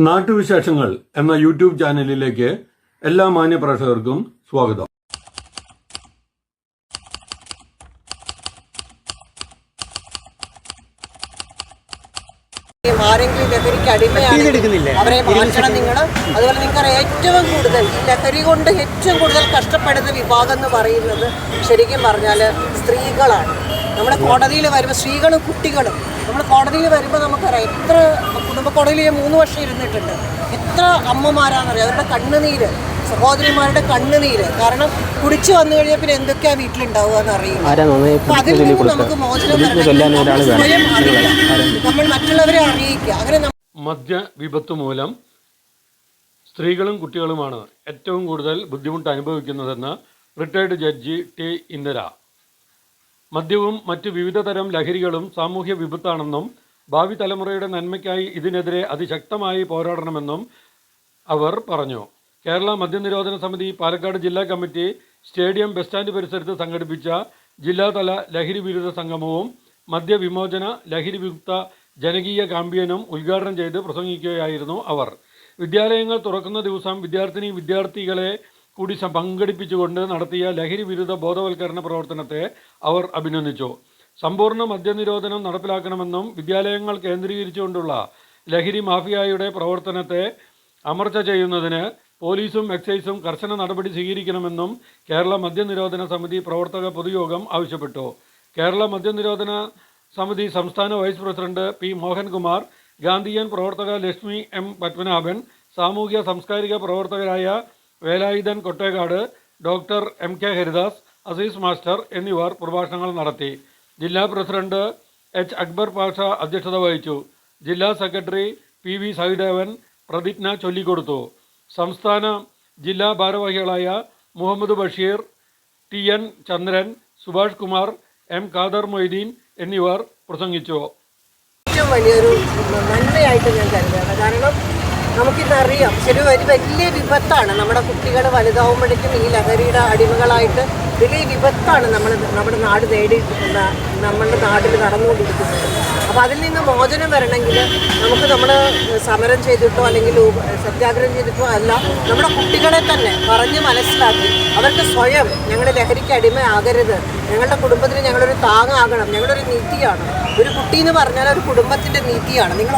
നാട്ടുവിശേഷങ്ങൾ എന്ന യൂട്യൂബ് ചാനലിലേക്ക് എല്ലാ മാന്യപ്രേക്ഷകർക്കും സ്വാഗതം. ആരെങ്കിലും ലഹരിക്ക് അടിമയാണെങ്കിൽ അവരെ മാറ്റണം നിങ്ങൾ. അതുപോലെ നിങ്ങൾക്ക് ഏറ്റവും കൂടുതൽ ലഹരി കൊണ്ട് ഏറ്റവും കൂടുതൽ കഷ്ടപ്പെടുന്ന വിഭാഗം എന്ന് പറയുന്നത് ശരിക്കും പറഞ്ഞാൽ സ്ത്രീകളാണ്. നമ്മുടെ കോടതിയിൽ വരുമ്പോൾ സ്ത്രീകളും കുട്ടികളും നമ്മൾ കോടതിയിൽ വരുമ്പോൾ നമുക്കറിയാം എത്ര കുടുംബ കോടതിയിൽ 3 വർഷം ഇരുന്നിട്ടുണ്ട്. എത്ര അമ്മമാരാണെന്നറിയാം, അവരുടെ കണ്ണുനീര്, സഹോദരിമാരുടെ കണ്ണുനീര്. കാരണം കുടിച്ചു വന്നു കഴിഞ്ഞാൽ പിന്നെ എന്തൊക്കെയാണ് വീട്ടിലുണ്ടാവുക എന്നറിയില്ല. അപ്പം അതിൽ നിന്ന് നമുക്ക് മോചനം സ്വയം അറിയിക്കാം, നമ്മൾ മറ്റുള്ളവരെ അറിയിക്കുക. അങ്ങനെ മദ്യ വിപത്ത് മൂലം സ്ത്രീകളും കുട്ടികളുമാണ് ഏറ്റവും കൂടുതൽ ബുദ്ധിമുട്ട് അനുഭവിക്കുന്നതെന്ന് റിട്ടയർഡ് ജഡ്ജി ടി ഇന്ദിര. മദ്യവും മറ്റ് വിവിധ തരം ലഹരികളും സാമൂഹ്യ വിപത്താണെന്നും ഭാവി തലമുറയുടെ നന്മയ്ക്കായി ഇതിനെതിരെ അതിശക്തമായി പോരാടണമെന്നും അവർ പറഞ്ഞു. കേരള മദ്യനിരോധന സമിതി പാലക്കാട് ജില്ലാ കമ്മിറ്റി സ്റ്റേഡിയം ബസ് സ്റ്റാൻഡ് പരിസരത്ത് സംഘടിപ്പിച്ച ജില്ലാതല ലഹരി വിരുദ്ധ സംഗമവും മദ്യവിമോചന ലഹരി വിമുക്ത ജനകീയ ക്യാമ്പയിനും ഉദ്ഘാടനം ചെയ്ത് പ്രസംഗിക്കുകയായിരുന്നു അവർ. വിദ്യാലയങ്ങൾ തുറക്കുന്ന ദിവസം വിദ്യാർത്ഥികളെ കൂടി പങ്കെടുപ്പിച്ചുകൊണ്ട് നടത്തിയ ലഹരി വിരുദ്ധ ബോധവൽക്കരണ പ്രവർത്തനത്തെ അവർ അഭിനന്ദിച്ചു. സമ്പൂർണ്ണ മദ്യനിരോധനം നടപ്പിലാക്കണമെന്നും വിദ്യാലയങ്ങൾ കേന്ദ്രീകരിച്ചുകൊണ്ടുള്ള ലഹരി മാഫിയയുടെ പ്രവർത്തനത്തെ അമർച്ച ചെയ്യുന്നതിന് പോലീസും എക്സൈസും കർശന നടപടി സ്വീകരിക്കണമെന്നും കേരള മദ്യനിരോധന സമിതി പ്രവർത്തക പൊതുയോഗം ആവശ്യപ്പെട്ടു. കേരള മദ്യനിരോധന സമിതി സംസ്ഥാന vice president P Mohankumar, Gandhian പ്രവർത്തക ലക്ഷ്മി എം പത്മനാഭൻ, സാമൂഹ്യ സാംസ്കാരിക പ്രവർത്തകരായ Velayudhan Kottekkad, doctor M K Haridas, Azeez master എന്നിവർ പ്രഭാഷണങ്ങൾ നടത്തി. ജില്ലാ പ്രസിഡന്റ് എച്ച് അക്ബർ പാഷ അധ്യക്ഷത വഹിച്ചു. ജില്ലാ സെക്രട്ടറി പി വി സഹിദേവൻ പ്രതിജ്ഞ ചൊല്ലിക്കൊടുത്തു. സംസ്ഥാന ജില്ലാ ഭാരവാഹികളായ മുഹമ്മദ് ബഷീർ, ടി എൻ ചന്ദ്രൻ, സുഭാഷ് കുമാർ, എം ഖാദർ മൊയ്തീൻ എന്നിവർ പ്രസംഗിച്ചു. ഏറ്റവും വലിയൊരു നന്മയായിട്ട് ഞാൻ കരുതുകയാണ്. കാരണം നമുക്കിതറിയാം, ശരി, ഒരു വലിയ വിപത്താണ്. നമ്മുടെ കുട്ടികൾ വലുതാവുമ്പോഴേക്കും ഈ ലഹരിയുടെ അടിമകളായിട്ട് വലിയ വിപത്താണ് നമ്മുടെ നാട് നേടിയിട്ടുള്ള, നമ്മുടെ നാട്ടിൽ നടന്നുകൊണ്ടിരിക്കുന്നത്. അപ്പോൾ അതിൽ നിന്ന് മോചനം വരണമെങ്കിൽ നമ്മൾ സമരം ചെയ്തിട്ടോ അല്ലെങ്കിൽ സത്യാഗ്രഹം ചെയ്തിട്ടോ അല്ല, നമ്മുടെ കുട്ടികളെ തന്നെ പറഞ്ഞ് മനസ്സിലാക്കി അവർക്ക് സ്വയം ഞങ്ങൾ ലഹരിക്ക് അടിമയാകരുത്, ഞങ്ങളുടെ കുടുംബത്തിന് ഞങ്ങളൊരു താങ്ങാകണം, ഞങ്ങളൊരു നീതിയാണ്. ഒരു കുട്ടി എന്ന് പറഞ്ഞാൽ ഒരു കുടുംബത്തിൻ്റെ നീതിയാണ്. നിങ്ങൾ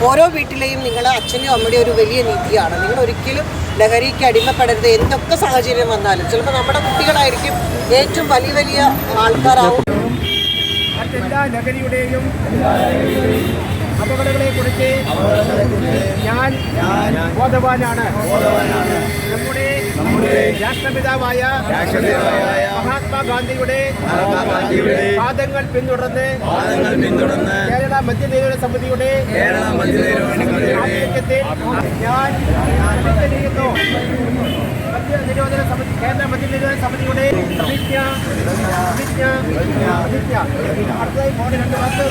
ഓരോ വീട്ടിലെയും നിങ്ങളെ അച്ഛനും അമ്മയുടെയും ഒരു വലിയ നീതിയാണ്. നിങ്ങൾ ഒരിക്കലും ലഹരിക്ക് അടിമപ്പെടരുത്. എന്തൊക്കെ സാഹചര്യം വന്നാലും ചിലപ്പോൾ നമ്മുടെ കുട്ടികളായിരിക്കും ഏറ്റവും വലിയ ആൾക്കാരാവും. മറ്റെല്ലാ ലഹരിയുടെയും അപകടങ്ങളെക്കുറിച്ച് ഞാൻ ബോധവാനാണ്. നമ്മുടെ രാഷ്ട്രപിതാവായ മഹാത്മാഗാന്ധിയുടെ പാദങ്ങൾ പിന്തുടർന്ന് കേരള മദ്യനിരോധന സമിതിയുടെ ആഭിമുഖ്യത്തിൽ ഞാൻ ചെയ്യുന്നു. കേരള മദ്യനിരോധന സമിതിയുടെ പ്രതിജ്ഞ അടുത്തതായി 2 വാക്ക്